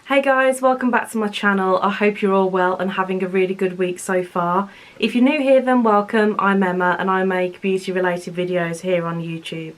Hey guys, welcome back to my channel. I hope you're all well and having a really good week so far. If you're new here then welcome, I'm Emma and I make beauty related videos here on YouTube.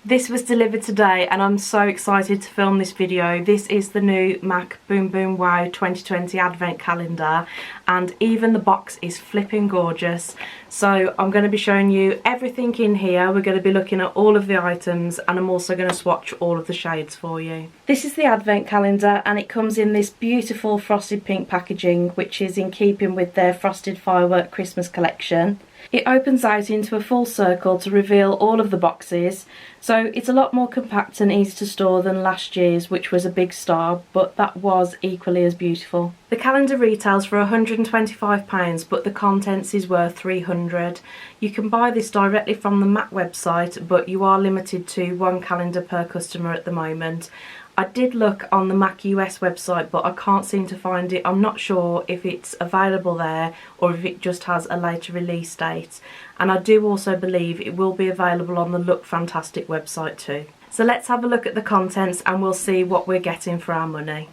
This was delivered today and I'm so excited to film this video. This is the new MAC Boom Boom Wow 2020 Advent Calendar and even the box is flipping gorgeous. So I'm going to be showing you everything in here. We're going to be looking at all of the items and I'm also going to swatch all of the shades for you. This is the Advent Calendar and it comes in this beautiful frosted pink packaging which is in keeping with their Frosted Firework Christmas collection. It opens out into a full circle to reveal all of the boxes, so it's a lot more compact and easy to store than last year's, which was a big star, but that was equally as beautiful. The calendar retails for £125, but the contents is worth £300. You can buy this directly from the MAC website, but you are limited to one calendar per customer at the moment. I did look on the MAC US website but I can't seem to find it. I'm not sure if it's available there or if it just has a later release date. And I do also believe it will be available on the Look Fantastic website too. So let's have a look at the contents and we'll see what we're getting for our money.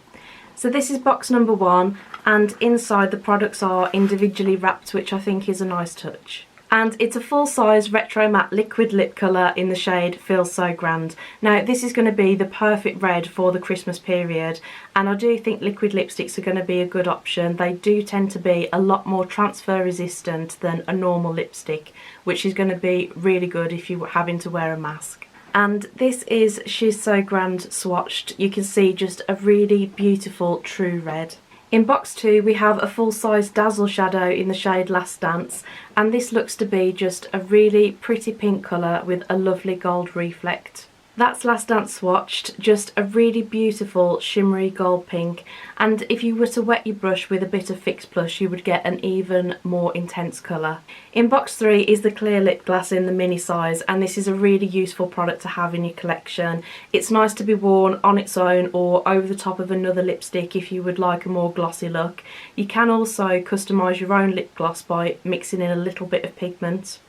So this is box number 1 and inside the products are individually wrapped, which I think is a nice touch. And it's a full-size retro matte liquid lip colour in the shade Feels So Grand. Now this is going to be the perfect red for the Christmas period and I do think liquid lipsticks are going to be a good option. They do tend to be a lot more transfer resistant than a normal lipstick, which is going to be really good if you're having to wear a mask. And this is She's So Grand swatched. You can see just a really beautiful true red. In box 2 we have a full-size Dazzle Shadow in the shade Last Dance and this looks to be just a really pretty pink colour with a lovely gold reflect. That's Last Dance swatched, just a really beautiful shimmery gold pink, and if you were to wet your brush with a bit of Fix Plus you would get an even more intense colour. In box 3 is the clear lip glass in the mini size and this is a really useful product to have in your collection. It's nice to be worn on its own or over the top of another lipstick if you would like a more glossy look. You can also customise your own lip gloss by mixing in a little bit of pigment.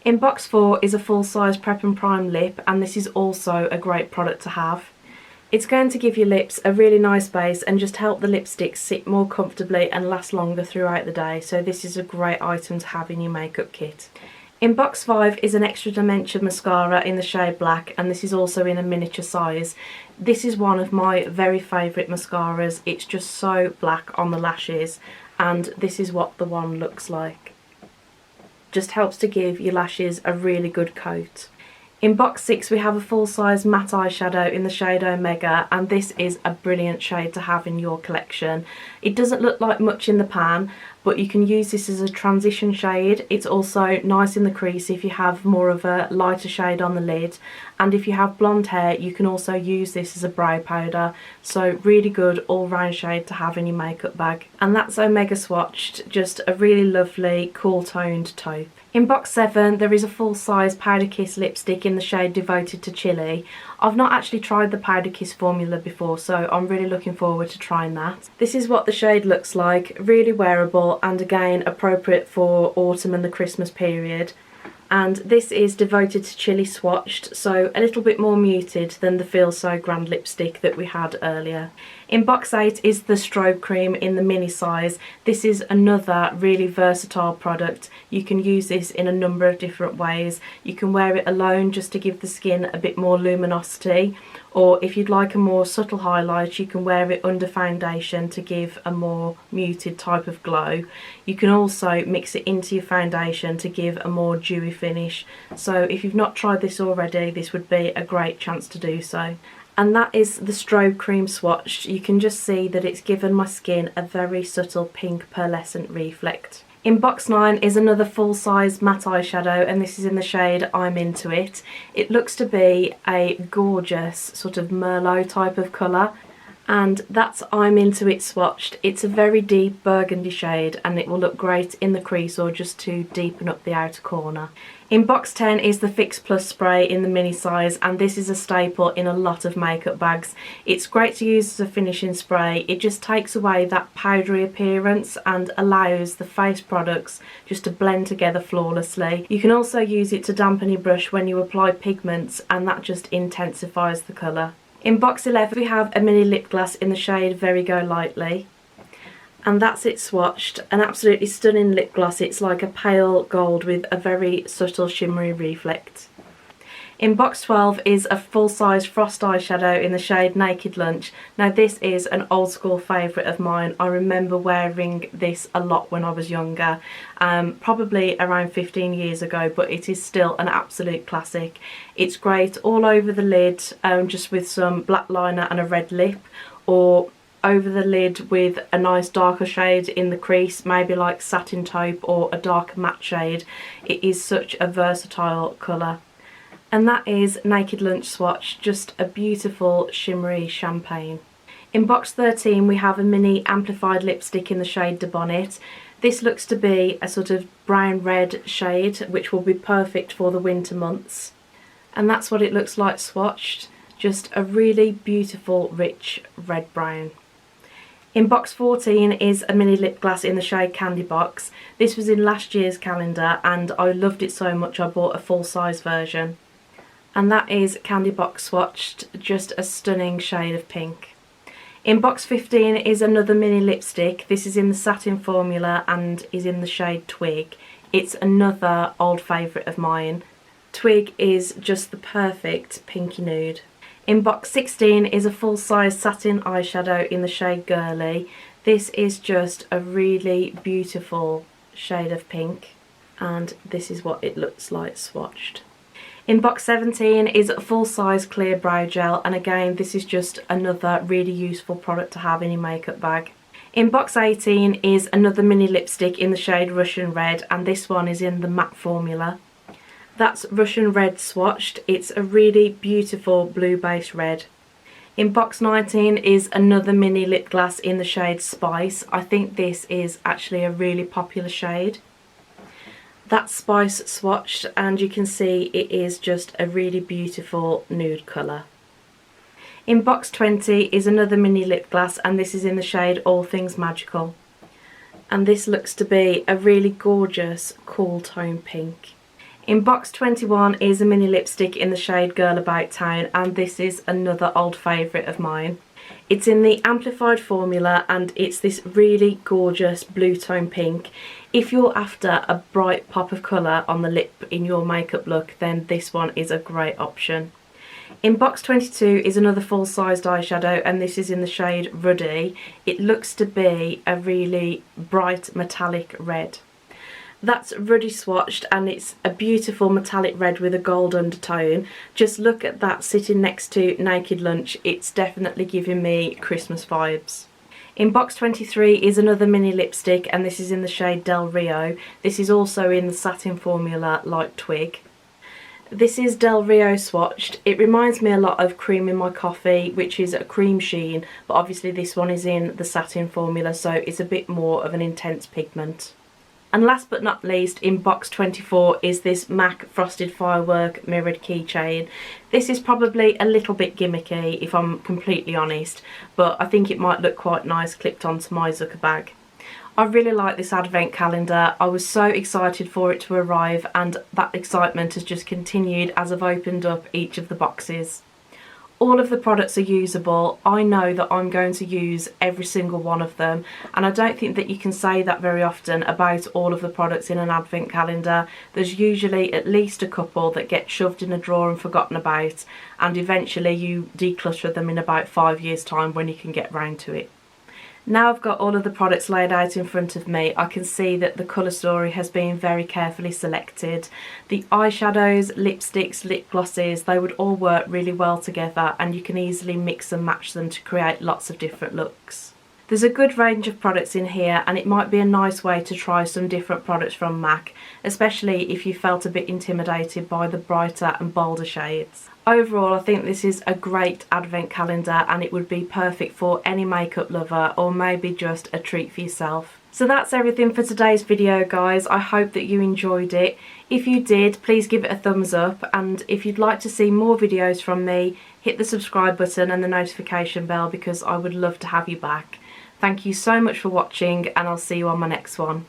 In box 4 is a full-size Prep and Prime lip and this is also a great product to have. It's going to give your lips a really nice base and just help the lipstick sit more comfortably and last longer throughout the day, so this is a great item to have in your makeup kit. In box 5 is an Extra Dimension mascara in the shade Black and this is also in a miniature size. This is one of my very favourite mascaras. It's just so black on the lashes and this is what the one looks like. Just helps to give your lashes a really good coat. In box 6 we have a full-size matte eyeshadow in the shade Omega and this is a brilliant shade to have in your collection. It doesn't look like much in the pan but you can use this as a transition shade. It's also nice in the crease if you have more of a lighter shade on the lid, and if you have blonde hair you can also use this as a brow powder, so really good all-round shade to have in your makeup bag. And that's Omega swatched, just a really lovely cool toned taupe. In box 7 there is a full-size Powder Kiss lipstick in the shade Devoted to Chili. I've not actually tried the Powder Kiss formula before so I'm really looking forward to trying that. This is what the shade looks like, really wearable and again appropriate for autumn and the Christmas period. And this is Devoted to Chili swatched, so a little bit more muted than the Feel So Grand lipstick that we had earlier. In box 8 is the Strobe cream in the mini size. This is another really versatile product. You can use this in a number of different ways. You can wear it alone just to give the skin a bit more luminosity, or if you'd like a more subtle highlight you can wear it under foundation to give a more muted type of glow. You can also mix it into your foundation to give a more dewy finish, so if you've not tried this already this would be a great chance to do so. And that is the Strobe cream swatched. You can just see that it's given my skin a very subtle pink pearlescent reflect. In box 9 is another full-size matte eyeshadow and this is in the shade I'm Into It. It looks to be a gorgeous sort of Merlot type of colour and that's I'm Into It swatched. It's a very deep burgundy shade and it will look great in the crease or just to deepen up the outer corner. In box 10 is the Fix Plus spray in the mini size and this is a staple in a lot of makeup bags. It's great to use as a finishing spray. It just takes away that powdery appearance and allows the face products just to blend together flawlessly. You can also use it to dampen your brush when you apply pigments and that just intensifies the colour. In box 11 we have a mini lip gloss in the shade Very Go Lightly. And that's it swatched. An absolutely stunning lip gloss. It's like a pale gold with a very subtle shimmery reflect. In box 12 is a full-size frost eyeshadow in the shade Naked Lunch. Now this is an old school favourite of mine. I remember wearing this a lot when I was younger, probably around 15 years ago, but it is still an absolute classic. It's great all over the lid, just with some black liner and a red lip, or over the lid with a nice darker shade in the crease, maybe like Satin Taupe or a darker matte shade. It is such a versatile colour. And that is Naked Lunch swatch, just a beautiful shimmery champagne. In box 13 we have a mini amplified lipstick in the shade De Bonnet. This looks to be a sort of brown red shade, which will be perfect for the winter months. And that's what it looks like swatched, just a really beautiful rich red brown. In box 14 is a mini lip gloss in the shade Candy Box. This was in last year's calendar and I loved it so much I bought a full size version. And that is Candy Box swatched, just a stunning shade of pink. In box 15 is another mini lipstick. This is in the satin formula and is in the shade Twig. It's another old favourite of mine. Twig is just the perfect pinky nude. In box 16 is a full-size satin eyeshadow in the shade Girly. This is just a really beautiful shade of pink, and this is what it looks like swatched. In box 17 is a full-size clear brow gel, and again this is just another really useful product to have in your makeup bag. In box 18 is another mini lipstick in the shade Russian Red, and this one is in the matte formula. That's Russian Red swatched. It's a really beautiful blue base red. In box 19 is another mini lip gloss in the shade Spice. I think this is actually a really popular shade. That's Spice swatched, and you can see it is just a really beautiful nude colour. In box 20 is another mini lip gloss, and this is in the shade All Things Magical. And this looks to be a really gorgeous cool tone pink. In box 21 is a mini lipstick in the shade Girl About Town, and this is another old favourite of mine. It's in the amplified formula and it's this really gorgeous blue tone pink. If you're after a bright pop of colour on the lip in your makeup look, then this one is a great option. In box 22 is another full-sized eyeshadow, and this is in the shade Ruddy. It looks to be a really bright metallic red. That's Ruddy swatched, and it's a beautiful metallic red with a gold undertone. Just look at that sitting next to Naked Lunch. It's definitely giving me Christmas vibes. In box 23 is another mini lipstick, and this is in the shade Del Rio. This is also in the satin formula like Twig. This is Del Rio swatched. It reminds me a lot of Cream in My Coffee, which is a cream sheen, but obviously this one is in the satin formula, so it's a bit more of an intense pigment. And last but not least, in box 24 is this MAC Frosted Firework Mirrored Keychain. This is probably a little bit gimmicky if I'm completely honest, but I think it might look quite nice clipped onto my Zucker bag. I really like this advent calendar. I was so excited for it to arrive, and that excitement has just continued as I've opened up each of the boxes. All of the products are usable. I know that I'm going to use every single one of them, and I don't think that you can say that very often about all of the products in an advent calendar. There's usually at least a couple that get shoved in a drawer and forgotten about, and eventually you declutter them in about 5 years' time when you can get round to it. Now I've got all of the products laid out in front of me, I can see that the colour story has been very carefully selected. The eyeshadows, lipsticks, lip glosses, they would all work really well together, and you can easily mix and match them to create lots of different looks. There's a good range of products in here, and it might be a nice way to try some different products from MAC, especially if you felt a bit intimidated by the brighter and bolder shades. Overall, I think this is a great advent calendar, and it would be perfect for any makeup lover, or maybe just a treat for yourself. So that's everything for today's video, guys. I hope that you enjoyed it. If you did, please give it a thumbs up, and if you'd like to see more videos from me, hit the subscribe button and the notification bell, because I would love to have you back. Thank you so much for watching, and I'll see you on my next one.